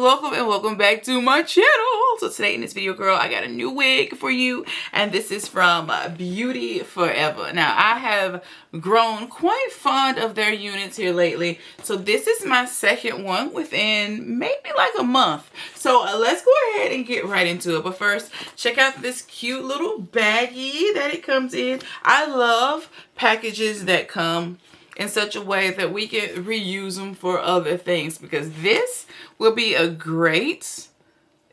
and welcome back to my channel. So today in this video, girl, I got a new wig for you, and this is from Beauty Forever. Now, I have grown quite fond of their units here lately, so this is my second one within maybe like a month. So let's go ahead and get right into it. But first, check out this cute little baggie that it comes in. I love packages that come in such a way that we can reuse them for other things, because this will be a great,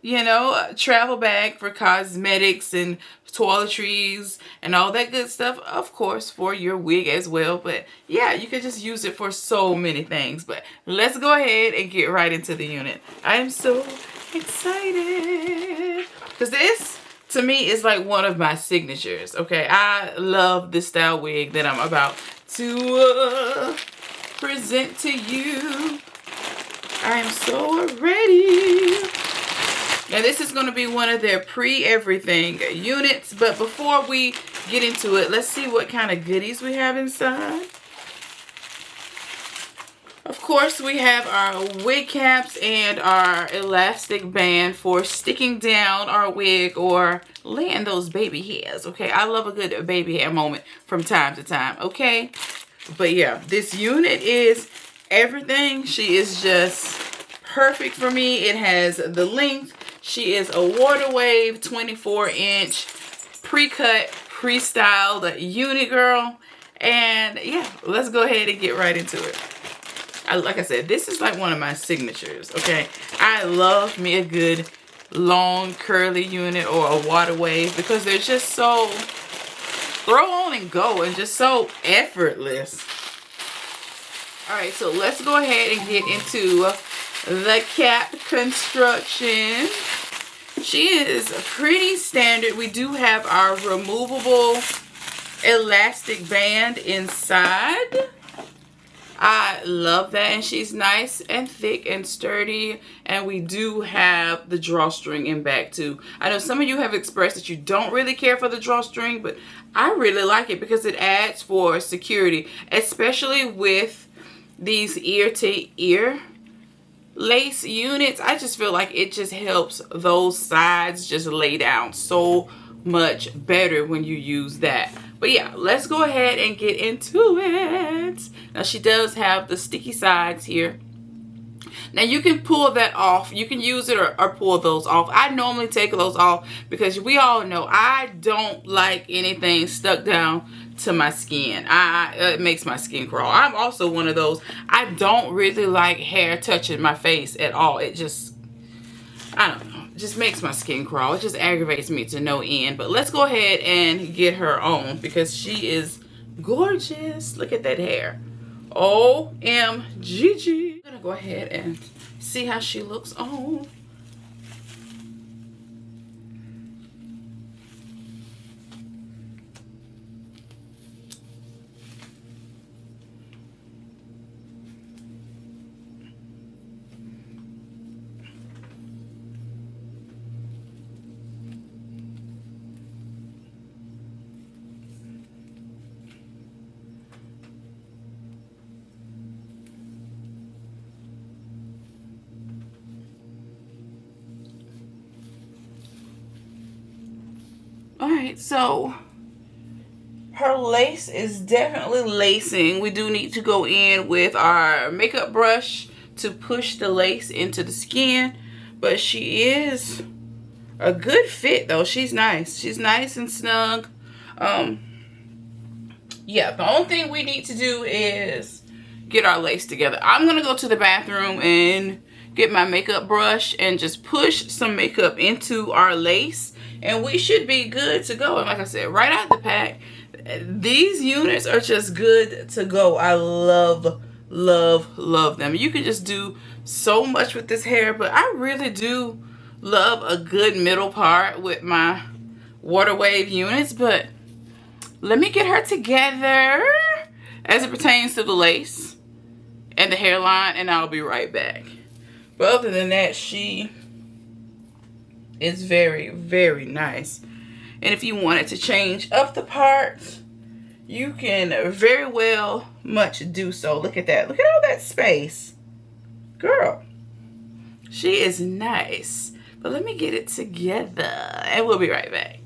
you know, travel bag for cosmetics and toiletries and all that good stuff. Of course, for your wig as well. But yeah, you can just use it for so many things. But let's go ahead and get right into the unit. I am so excited because this, to me, is like one of my signatures. Okay, I love this style wig that I'm about to present to you. I am so ready. Now this is going to be one of their pre-everything units, but before we get into it, let's see what kind of goodies we have inside. Of course, we have our wig caps and our elastic band for sticking down our wig or laying those baby hairs, okay? I love a good baby hair moment from time to time, okay? But yeah, this unit is everything. She is just perfect for me. It has the length. She is a water wave 24-inch pre-cut, pre-styled unit, girl. And yeah, let's go ahead and get right into it. Like I said, this is like one of my signatures, okay? I love me a good long curly unit or a water wave because they're just so throw on and go and just so effortless. All right, so let's go ahead and get into the cap construction. She is pretty standard. We do have our removable elastic band inside. I love that, and she's nice and thick and sturdy, and we do have the drawstring in back too. I know some of you have expressed that you don't really care for the drawstring, but I really like it because it adds for security, especially with these ear-to-ear lace units. I just feel like it just helps those sides just lay down so much better when you use that. But yeah, let's go ahead and get into it. Now she does have the sticky sides here. Now you can pull that off. You can use it or pull those off. I normally take those off because we all know I don't like anything stuck down to my skin. It makes my skin crawl. I'm also one of those. I don't really like hair touching my face at all. It just, I don't know. Just makes my skin crawl. It just aggravates me to no end. But let's go ahead and get her on because she is gorgeous. Look at that hair. OMGG. I'm gonna go ahead and see how she looks on. Alright, so her lace is definitely lacing. We do need to go in with our makeup brush to push the lace into the skin. But she is a good fit though. She's nice. She's nice and snug. Yeah, the only thing we need to do is get our lace together. I'm going to go to the bathroom and get my makeup brush and just push some makeup into our lace. And we should be good to go. And like I said, right out the pack, these units are just good to go. I love, love, love them. You can just do so much with this hair, but I really do love a good middle part with my water wave units. But let me get her together as it pertains to the lace and the hairline, and I'll be right back. But other than that, she is very, very nice. And if you wanted to change up the parts, you can very well much do so. Look at that. Look at all that space. Girl, She is nice. But let me get it together and we'll be right back.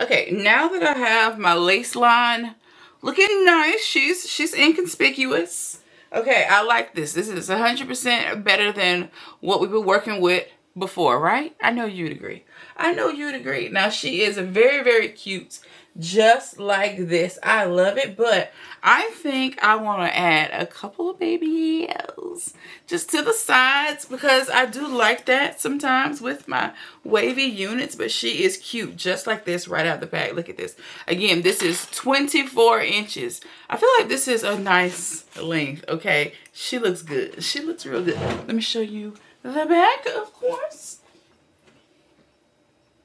Okay, now that I have my lace line looking nice, she's inconspicuous. Okay, I like this. This is 100% better than what we were working with before, right? I know you'd agree. I know you'd agree. Now, she is very, very cute, just like this. I love it, but I think I want to add a couple of baby hairs just to the sides because I do like that sometimes with my wavy units, but she is cute just like this right out the pack. Look at this. Again, this is 24 inches. I feel like this is a nice length, okay? She looks good. She looks real good. Let me show you the back, of course.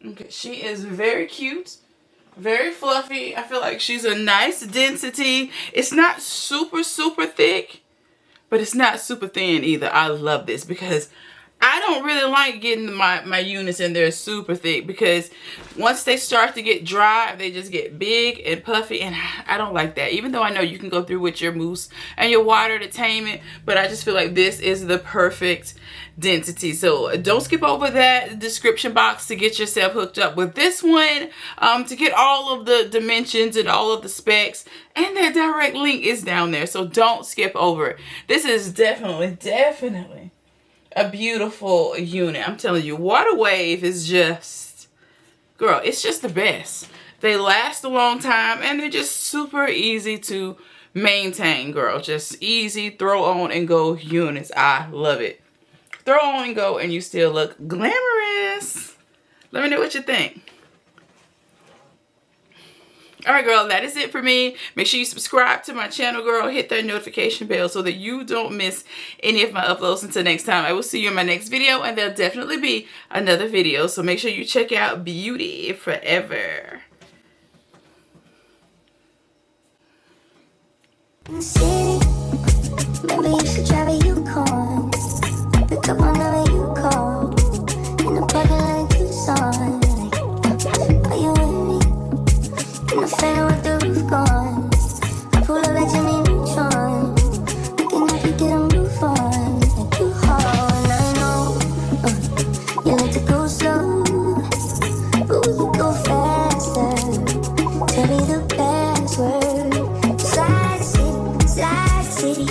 Okay, she is very cute, very fluffy. I feel like she's a nice density. It's not super, super thick, but it's not super thin either. I love this because I don't really like getting my units in there super thick because once they start to get dry, they just get big and puffy, and I don't like that. Even though I know you can go through with your mousse and your water to tame it, but I just feel like this is the perfect density. So don't skip over that description box to get yourself hooked up with this one, to get all of the dimensions and all of the specs, and their direct link is down there, so don't skip over it. This is definitely a beautiful unit. I'm telling you, Water Wave is just, girl, it's just the best. They last a long time and they're just super easy to maintain, girl. Just easy throw on and go units. I love it. Throw on and go and you still look glamorous. Let me know what you think. Alright, girl, that is it for me. Make sure you subscribe to my channel, girl. Hit that notification bell so that you don't miss any of my uploads. Until next time, I will see you in my next video, and there'll definitely be another video. So make sure you check out Beauty Forever. Maybe you should drive a Yukon. Pick up whenever you call. In the parking lot in Tucson. Are you with me? In the fan with the roof gone. I pull up at Jimmy Neutron. Looking like you get a move on. Like you hard, I know. You like to go slow, but we can go faster. Tell me the password. Slide City,